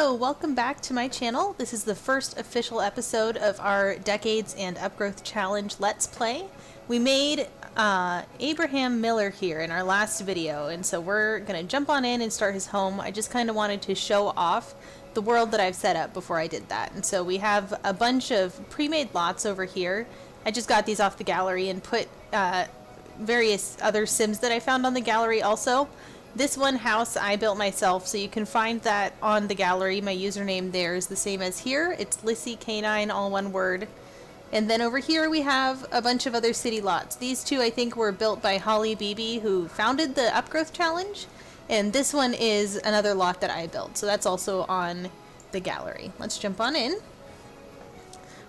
Hello, welcome back to my channel. This is the first official episode of our Decades and Upgrowth Challenge Let's Play. We made Abraham Miller here in our last video, and so we're going to jump on in and start his home. I just kind of wanted to show off the world that I've set up before I did that. And so we have a bunch of pre-made lots over here. I just got these off the gallery and put various other Sims that I found on the gallery also. This one house I built myself, so you can find that on the gallery. My username there is the same as here. It's LissyK9, all one word. And then over here we have a bunch of other city lots. These two I think were built by Holly Beebe, who founded the Upgrowth Challenge. And this one is another lot that I built, so that's also on the gallery. Let's jump on in.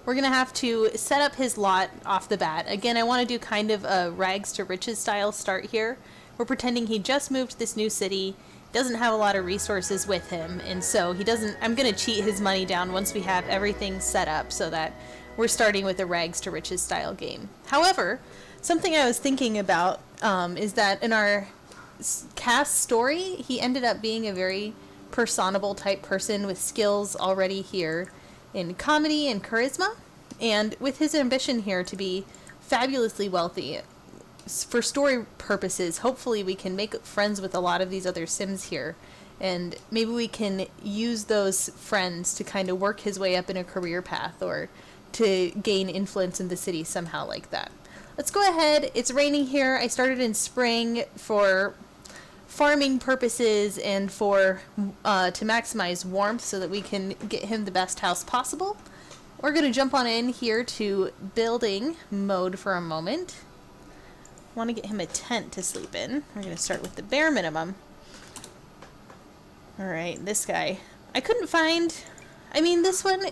We're going to have to set up his lot off the bat. Again, I want to do kind of a rags to riches style start here. We're pretending he just moved to this new city, doesn't have a lot of resources with him, and so he doesn't. I'm going to cheat his money down once we have everything set up so that we're starting with a rags to riches style game. However, something I was thinking about is that in our cast story, he ended up being a very personable type person with skills already here in comedy and charisma, and with his ambition here to be fabulously wealthy. For story purposes, hopefully we can make friends with a lot of these other Sims here, and maybe we can use those friends to kind of work his way up in a career path or to gain influence in the city somehow like that. Let's go ahead. It's raining here. I started in spring for farming purposes and for to maximize warmth so that we can get him the best house possible. We're going to jump on in here to building mode for a moment. Want to get him a tent to sleep in. We're going to start with the bare minimum. Alright, this guy. I couldn't find... I mean, this one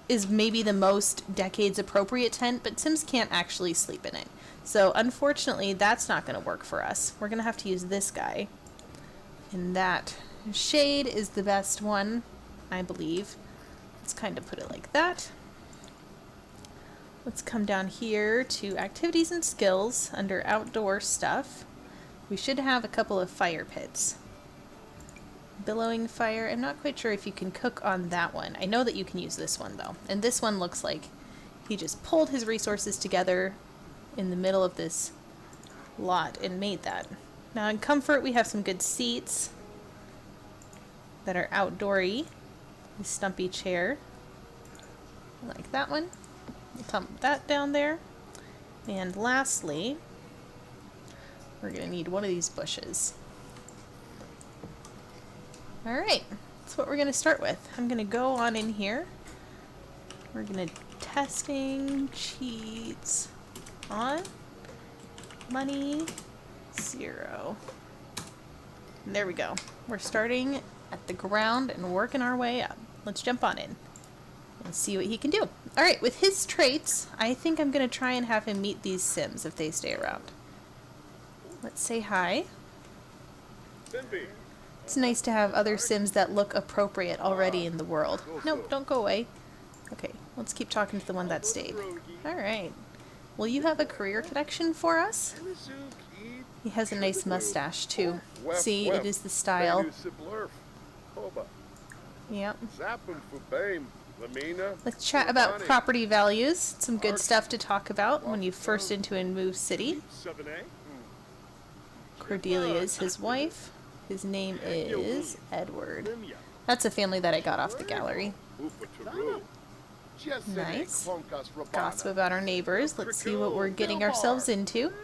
is maybe the most Decades appropriate tent, but Sims can't actually sleep in it. So, unfortunately, that's not going to work for us. We're going to have to use this guy. And that shade is the best one, I believe. Let's kind of put it like that. Let's come down here to activities and skills under outdoor stuff. We should have a couple of fire pits. Billowing fire. I'm not quite sure if you can cook on that one. I know that you can use this one though. And this one looks like he just pulled his resources together in the middle of this lot and made that. Now in comfort we have some good seats that are outdoory. The stumpy chair. I like that one. We'll dump that down there. And lastly, we're going to need one of these bushes. Alright, that's what we're going to start with. I'm going to go on in here. We're going to testing cheats on money 0. And there we go. We're starting at the ground and working our way up. Let's jump on in and see what he can do. Alright, with his traits, I think I'm going to try and have him meet these Sims if they stay around. Let's say hi. It's nice to have other Sims that look appropriate already in the world. Nope, don't go away. Okay, let's keep talking to the one that stayed. Alright. Will you have a career connection for us? He has a nice mustache too. See, it is the style. Yep. Let's chat about property values. Some good stuff to talk about when you first enter a new city. Cordelia is his wife. His name is Edward. That's a family that I got off the gallery. Nice. Gossip about our neighbors. Let's see what we're getting ourselves into.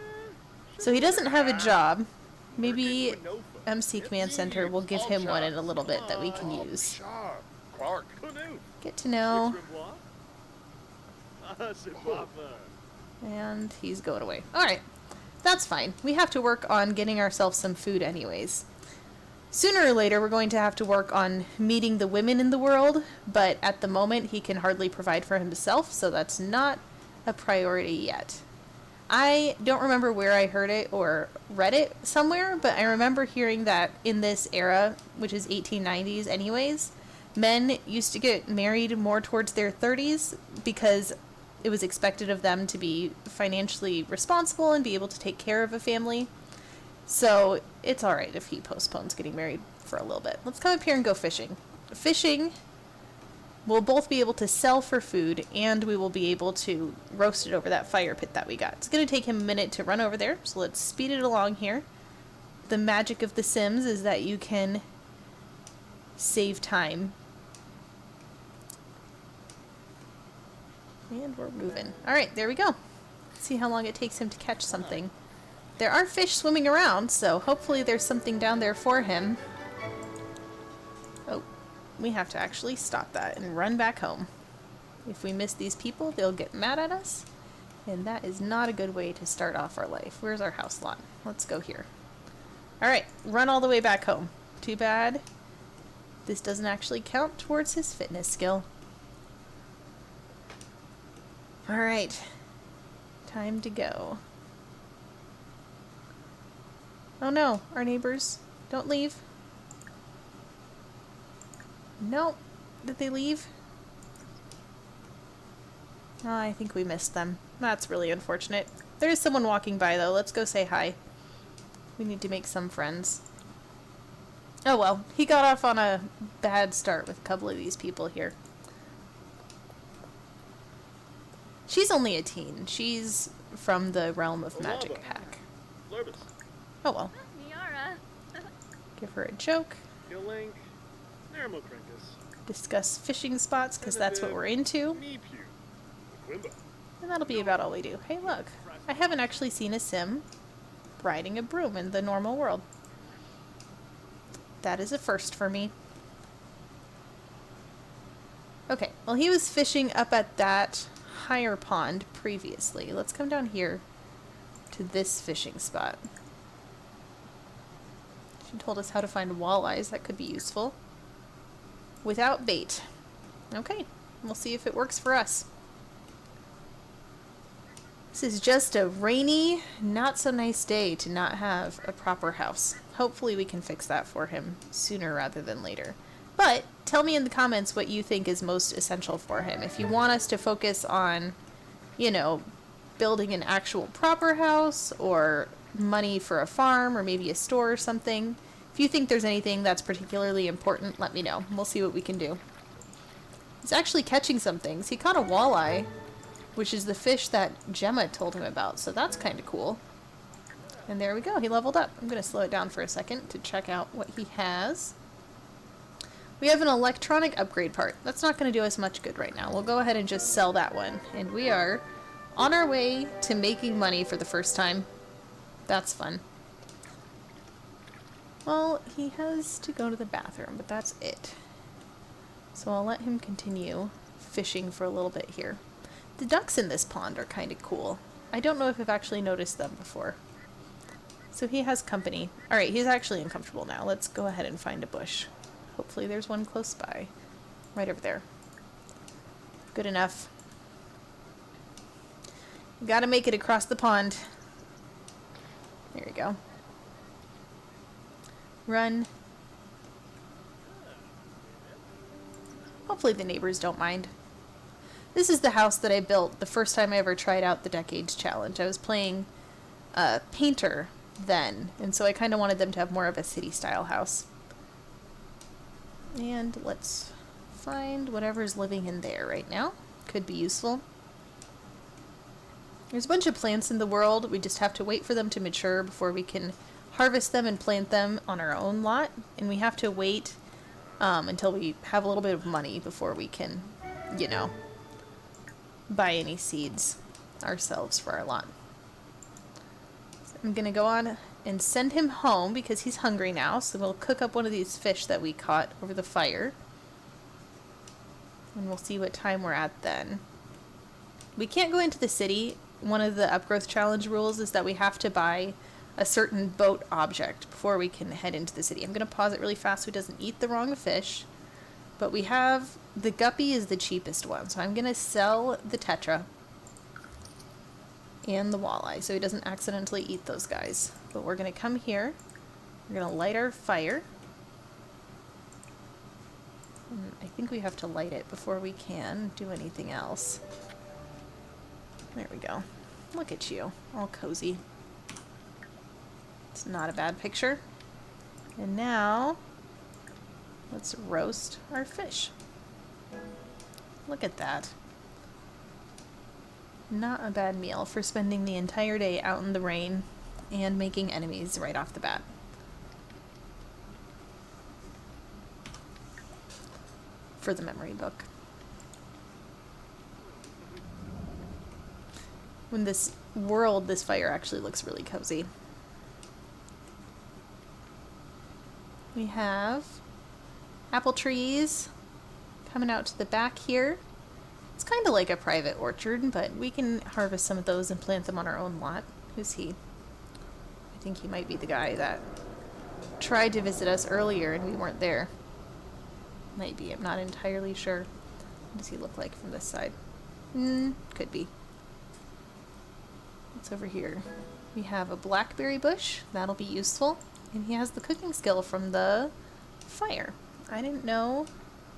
So he doesn't have a job. Maybe MC Command Center will give him one in a little bit that we can use. Get to know. And he's going away. Alright, that's fine. We have to work on getting ourselves some food anyways. Sooner or later we're going to have to work on meeting the women in the world, but at the moment he can hardly provide for himself, so that's not a priority yet. I don't remember where I heard it or read it somewhere, but I remember hearing that in this era, which is 1890s anyways, men used to get married more towards their 30s because it was expected of them to be financially responsible and be able to take care of a family. So it's alright if he postpones getting married for a little bit. Let's come up here and go fishing. fishing, we'll both be able to sell for food, and we will be able to roast it over that fire pit that we got. It's going to take him a minute to run over there, so let's speed it along here. The magic of The Sims is that you can save time. And we're moving. Alright, there we go. Let's see how long it takes him to catch something. There are fish swimming around, so hopefully there's something down there for him. Oh, we have to actually stop that and run back home. If we miss these people, they'll get mad at us, and that is not a good way to start off our life. Where's our house lot? Let's go here. Alright, run all the way back home. Too bad this doesn't actually count towards his fitness skill. Alright, time to go. Oh no, our neighbors, don't leave. No, did they leave? Oh, I think we missed them. That's really unfortunate. There is someone walking by though, let's go say hi. We need to make some friends. Oh well, he got off on a bad start with a couple of these people here. She's only a teen. She's from the realm of Magic Pack. Oh well. Give her a joke. Discuss fishing spots, because that's what we're into. And that'll be about all we do. Hey look, I haven't actually seen a sim riding a broom in the normal world. That is a first for me. Okay, well he was fishing up at that higher pond previously. Let's come down here to this fishing spot. She told us how to find walleyes. That could be useful. Without bait. Okay, we'll see if it works for us. This is just a rainy, not so nice day to not have a proper house. Hopefully we can fix that for him sooner rather than later. But tell me in the comments what you think is most essential for him. If you want us to focus on, you know, building an actual proper house, or money for a farm, or maybe a store or something. If you think there's anything that's particularly important, let me know. We'll see what we can do. He's actually catching some things. He caught a walleye, which is the fish that Gemma told him about, so that's kind of cool. And there we go, he leveled up. I'm going to slow it down for a second to check out what he has. We have an electronic upgrade part. That's not going to do us much good right now. We'll go ahead and just sell that one. And we are on our way to making money for the first time. That's fun. Well, he has to go to the bathroom, but that's it. So I'll let him continue fishing for a little bit here. The ducks in this pond are kind of cool. I don't know if I've actually noticed them before. So he has company. Alright, he's actually uncomfortable now. Let's go ahead and find a bush. Hopefully there's one close by. Right over there. Good enough. Gotta make it across the pond. There we go. Run. Hopefully the neighbors don't mind. This is the house that I built the first time I ever tried out the Decades Challenge. I was playing Painter then, and so I kind of wanted them to have more of a city-style house. And let's find whatever's living in there right now. Could be useful. There's a bunch of plants in the world. We just have to wait for them to mature before we can harvest them and plant them on our own lot. And we have to wait until we have a little bit of money before we can, you know, buy any seeds ourselves for our lot. So I'm going to go on and send him home because he's hungry now. So we'll cook up one of these fish that we caught over the fire. And we'll see what time we're at then. We can't go into the city. One of the Upgrowth Challenge rules is that we have to buy a certain boat object before we can head into the city. I'm going to pause it really fast so he doesn't eat the wrong fish. But we have, the guppy is the cheapest one. So I'm going to sell the tetra and the walleye so he doesn't accidentally eat those guys. But we're going to come here. We're going to light our fire. And I think we have to light it before we can do anything else. There we go. Look at you, all cozy. It's not a bad picture. And now, Let's roast our fish. Look at that. Not a bad meal for spending the entire day out in the rain and making enemies right off the bat. For the memory book. When this world, this fire actually looks really cozy. We have apple trees coming out to the back here. It's kind of like a private orchard, but we can harvest some of those and plant them on our own lot. Who's he? I think he might be the guy that tried to visit us earlier and we weren't there. Might be, I'm not entirely sure. What does he look like from this side? Could be. What's over here? We have a blackberry bush. That'll be useful. And he has the cooking skill from the fire. I didn't know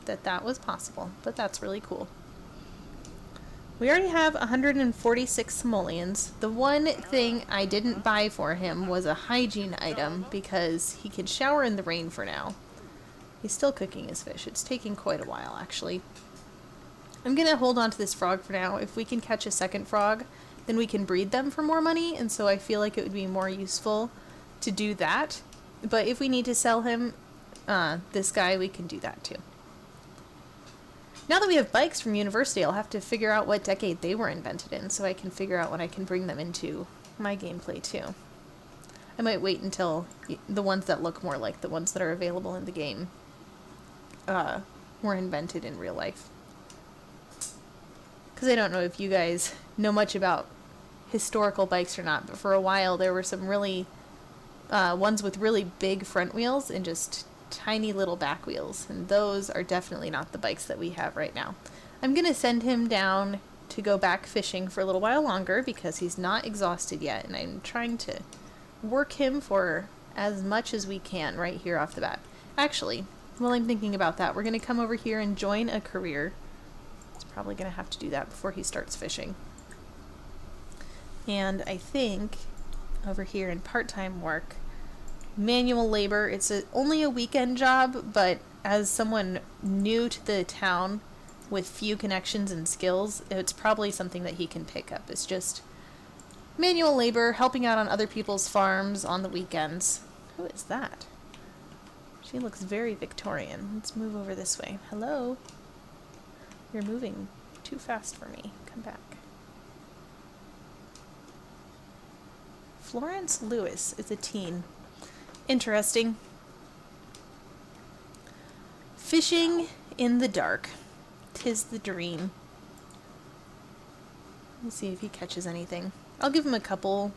that that was possible, but that's really cool. We already have 146 simoleons. The one thing I didn't buy for him was a hygiene item because he can shower in the rain for now. He's still cooking his fish. It's taking quite a while, actually. I'm going to hold on to this frog for now. If we can catch a second frog, then we can breed them for more money, and so I feel like it would be more useful to do that. But if we need to sell him, this guy, we can do that too. Now that we have bikes from university, I'll have to figure out what decade they were invented in so I can figure out when I can bring them into my gameplay too. I might wait until the ones that look more like the ones that are available in the game were invented in real life. Because I don't know if you guys know much about historical bikes or not, but for a while there were some really ones with really big front wheels and just tiny little back wheels, and those are definitely not the bikes that we have right now. I'm going to send him down to go back fishing for a little while longer because he's not exhausted yet, and I'm trying to work him for as much as we can right here off the bat. Actually, while I'm thinking about that, we're going to come over here and join a career. He's probably going to have to do that before he starts fishing. And I think over here in part-time work, manual labor, it's only a weekend job, but as someone new to the town with few connections and skills, it's probably something that he can pick up. It's just manual labor, helping out on other people's farms on the weekends. Who is that? She looks very Victorian. Let's move over this way. Hello? You're moving too fast for me. Come back. Florence Lewis is a teen. Interesting. Fishing in the dark. 'Tis the dream. We'll see if he catches anything. I'll give him a couple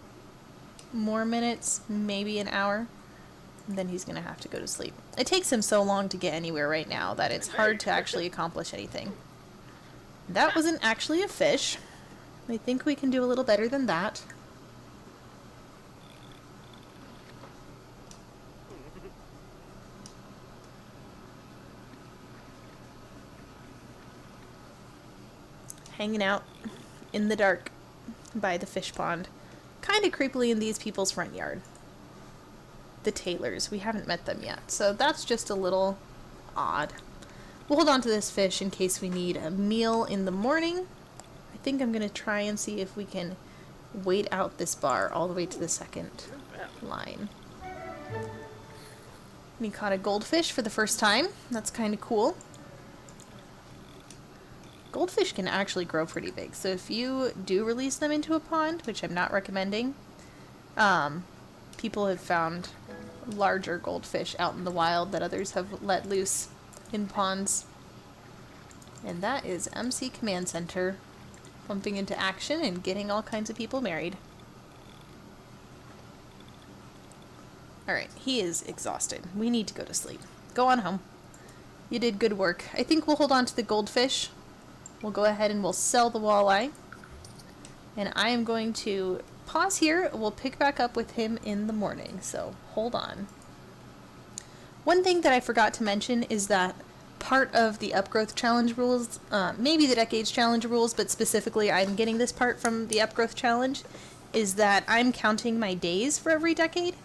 more minutes, maybe an hour, and then he's going to have to go to sleep. It takes him so long to get anywhere right now that it's hard to actually accomplish anything. That wasn't actually a fish. I think we can do a little better than that. Hanging out in the dark by the fish pond. Kind of creepily in these people's front yard. The Taylors. We haven't met them yet, so that's just a little odd. We'll hold on to this fish in case we need a meal in the morning. I think I'm going to try and see if we can wait out this bar all the way to the second line. We caught a goldfish for the first time. That's kind of cool. Goldfish can actually grow pretty big, so if you do release them into a pond, which I'm not recommending, people have found larger goldfish out in the wild that others have let loose in ponds. And that is MC Command Center pumping into action and getting all kinds of people married. Alright, he is exhausted. We need to go to sleep. Go on home. You did good work. I think we'll hold on to the goldfish. We'll go ahead and we'll sell the walleye. And I am going to pause here. We'll pick back up with him in the morning, so hold on. One thing that I forgot to mention is that part of the Upgrowth Challenge rules, maybe the Decades Challenge rules, but specifically I'm getting this part from the Upgrowth Challenge, is that I'm counting my days for every decade.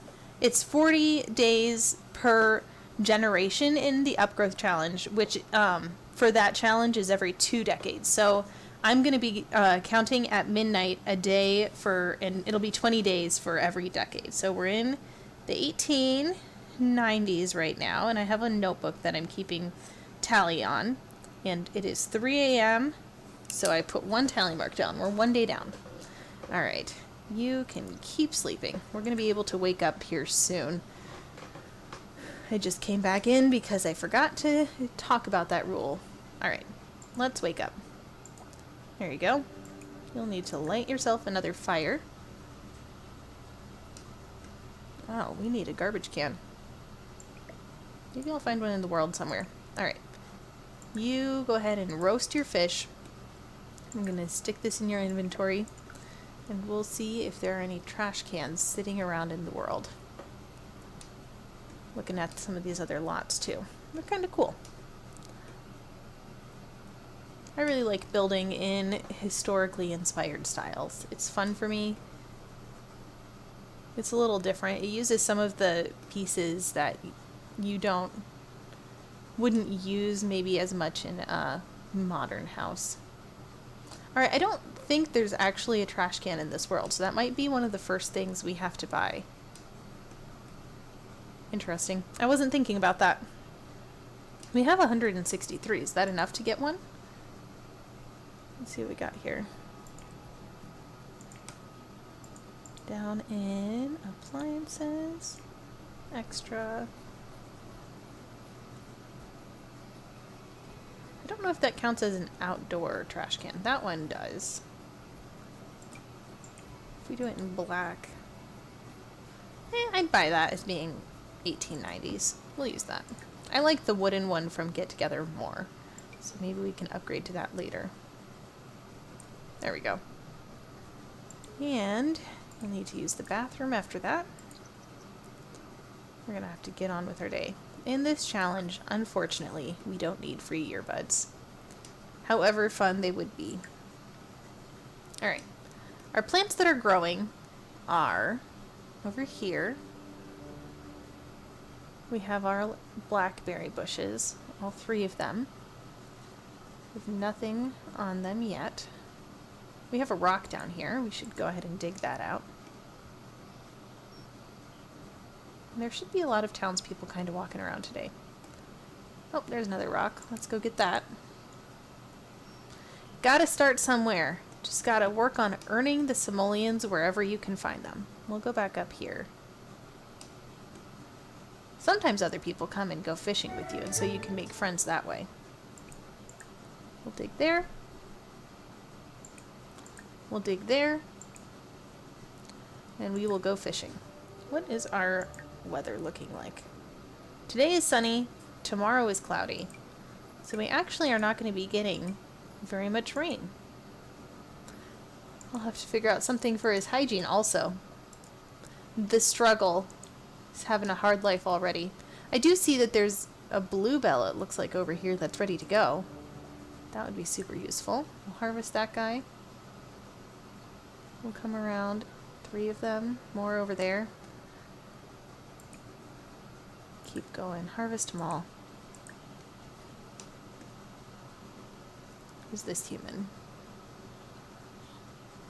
It's 40 days per generation in the Upgrowth challenge, which for that challenge is every 2 decades. So I'm going to be counting at midnight a day for, and it'll be 20 days for every decade. So we're in the 1890s right now, and I have a notebook that I'm keeping tally on, and it is 3 a.m. So I put 1 tally mark down. We're 1 day down. All right, you can keep sleeping. We're going to be able to wake up here soon. I just came back in because I forgot to talk about that rule. All right, let's wake up. There you go. You'll need to light yourself another fire. Oh, we need a garbage can. Maybe I'll find one in the world somewhere. All right. You go ahead and roast your fish. I'm going to stick this in your inventory, and we'll see if there are any trash cans sitting around in the world. Looking at some of these other lots too. They're kind of cool. I really like building in historically inspired styles. It's fun for me. It's a little different. It uses some of the pieces that you wouldn't use maybe as much in a modern house. Alright, I don't think there's actually a trash can in this world, so that might be one of the first things we have to buy. Interesting. I wasn't thinking about that. We have 163. Is that enough to get one? Let's see what we got here. Down in appliances, extra. I don't know if that counts as an outdoor trash can. That one does. If we do it in black, I'd buy that as being 1890s. We'll use that. I like the wooden one from Get Together more, so maybe we can upgrade to that later. There we go. And we'll need to use the bathroom after that. We're gonna have to get on with our day. In this challenge, unfortunately, we don't need free earbuds. However fun they would be. Alright. Our plants that are growing are over here. We have our blackberry bushes, all 3 of them. With nothing on them yet. We have a rock down here. We should go ahead and dig that out. And there should be a lot of townspeople kind of walking around today. Oh, there's another rock. Let's go get that. Gotta start somewhere. Just gotta work on earning the simoleons wherever you can find them. We'll go back up here. Sometimes other people come and go fishing with you, and so you can make friends that way. We'll dig there. We'll dig there. And we will go fishing. What is our weather looking like? Today is sunny. Tomorrow is cloudy. So we actually are not going to be getting very much rain. I'll have to figure out something for his hygiene also. The struggle. He's having a hard life already. I do see that there's a bluebell, it looks like, over here that's ready to go. That would be super useful. We'll harvest that guy. We'll come around. 3 of them. More over there. Keep going. Harvest them all. Who's this human?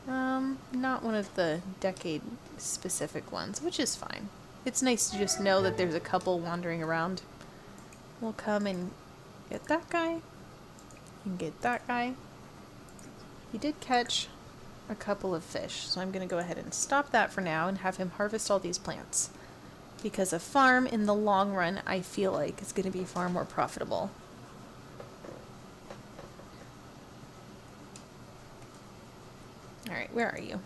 Not one of the decade-specific ones, which is fine. It's nice to just know that there's a couple wandering around. We'll come and get that guy. And get that guy. He did catch a couple of fish, so I'm going to go ahead and stop that for now and have him harvest all these plants. Because a farm, in the long run, I feel like is going to be far more profitable. Alright, where are you?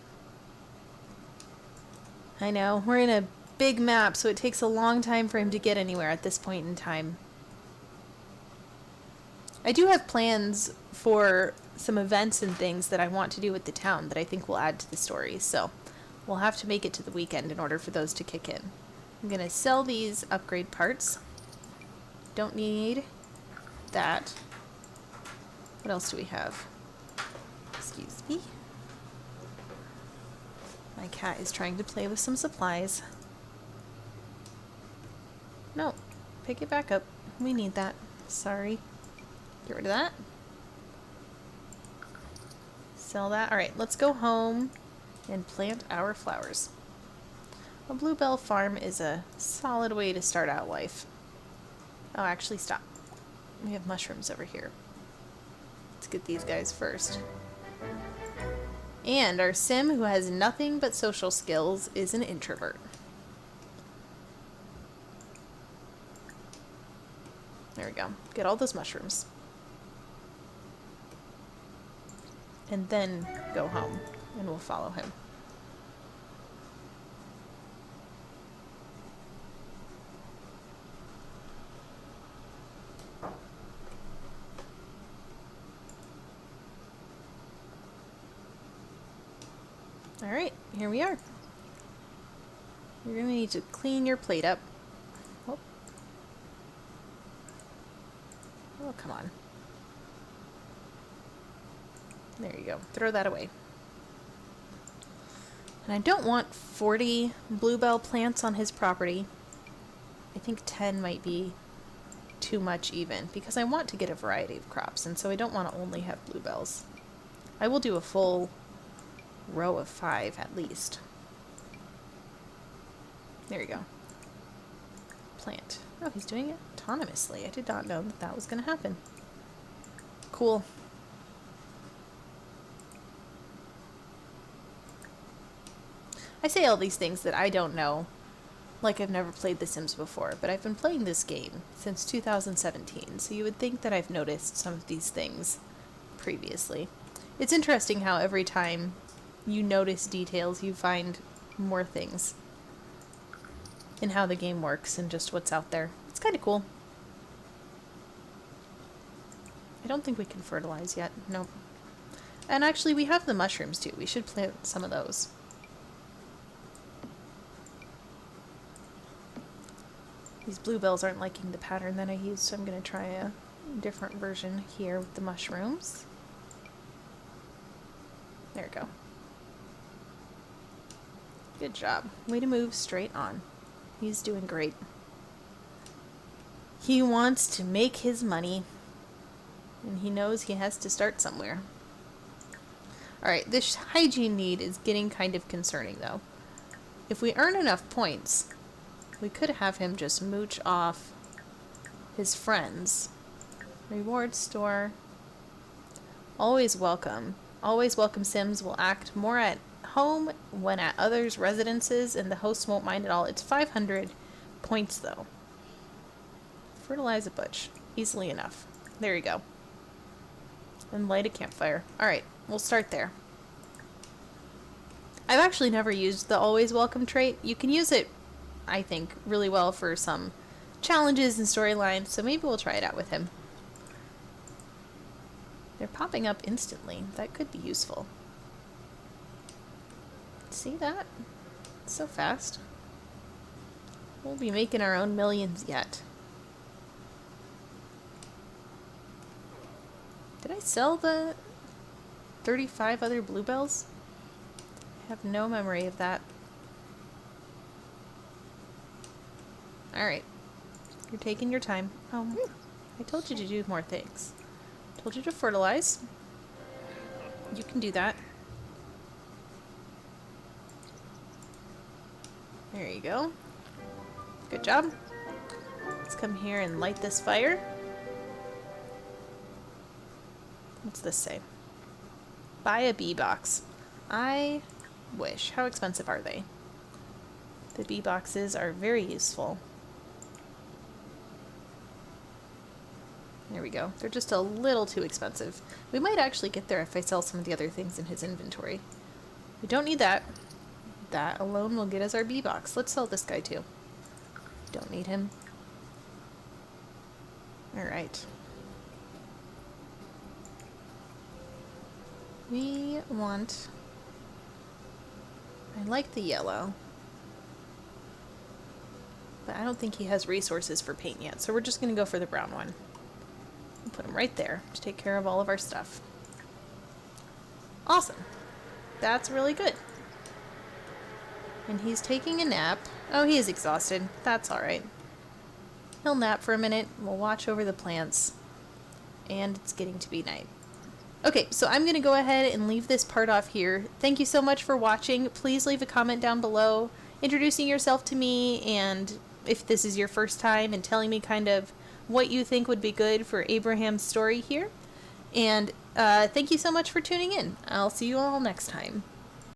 I know, we're in a big map, so it takes a long time for him to get anywhere at this point in time. I do have plans for some events and things that I want to do with the town that I think will add to the story, so we'll have to make it to the weekend in order for those to kick in. I'm going to sell these upgrade parts. Don't need that. What else do we have? Excuse me. My cat is trying to play with some supplies. No, pick it back up. We need that. Sorry. Get rid of that. Sell that. Alright, let's go home and plant our flowers. A bluebell farm is a solid way to start out life. Oh, actually, stop. We have mushrooms over here. Let's get these guys first. And our sim, who has nothing but social skills, is an introvert. There we go. Get all those mushrooms. And then go home, and we'll follow him. Alright, here we are. You're going to need to clean your plate up. Oh, oh come on. There you go. Throw that away. And I don't want 40 bluebell plants on his property. I think 10 might be too much even, because I want to get a variety of crops, and so I don't want to only have bluebells. I will do a full row of 5 at least. There you go. Plant. Oh, he's doing it autonomously. I did not know that that was going to happen. Cool. I say all these things that I don't know, like I've never played The Sims before, but I've been playing this game since 2017, so you would think that I've noticed some of these things previously. It's interesting how every time you notice details, you find more things in how the game works and just what's out there. It's kind of cool. I don't think we can fertilize yet. Nope. And actually, we have the mushrooms too. We should plant some of those. These bluebells aren't liking the pattern that I used, so I'm going to try a different version here with the mushrooms. There we go. Good job. Way to move straight on. He's doing great. He wants to make his money, and he knows he has to start somewhere. Alright, this hygiene need is getting kind of concerning, though. If we earn enough points, we could have him just mooch off his friends. Reward store. Always welcome. Always welcome Sims will act more at home when at others' residences, and the host won't mind at all. It's 500 points, though. Fertilize a bush. Easily enough. There you go. And light a campfire. Alright, we'll start there. I've actually never used the always welcome trait. You can use it, I think, really well for some challenges and storylines, so maybe we'll try it out with him. They're popping up instantly. That could be useful. See that? It's so fast. We'll be making our own millions yet. Did I sell the 35 other bluebells? I have no memory of that. Alright. You're taking your time. I told you to do more things. Told you to fertilize. You can do that. There you go. Good job. Let's come here and light this fire. What's this say? Buy a bee box. I wish. How expensive are they? The bee boxes are very useful. There we go. They're just a little too expensive. We might actually get there if I sell some of the other things in his inventory. We don't need that. That alone will get us our bee box. Let's sell this guy too. Don't need him. Alright. We want... I like the yellow. But I don't think he has resources for paint yet, so we're just going to go for the brown one. We'll put him right there to take care of all of our stuff. Awesome. That's really good. And he's taking a nap. Oh, he is exhausted. That's alright. He'll nap for a minute. We'll watch over the plants. And it's getting to be night. Okay, so I'm going to go ahead and leave this part off here. Thank you so much for watching. Please leave a comment down below introducing yourself to me, and if this is your first time, and telling me kind of what you think would be good for Abraham's story here. And thank you so much for tuning in. I'll see you all next time.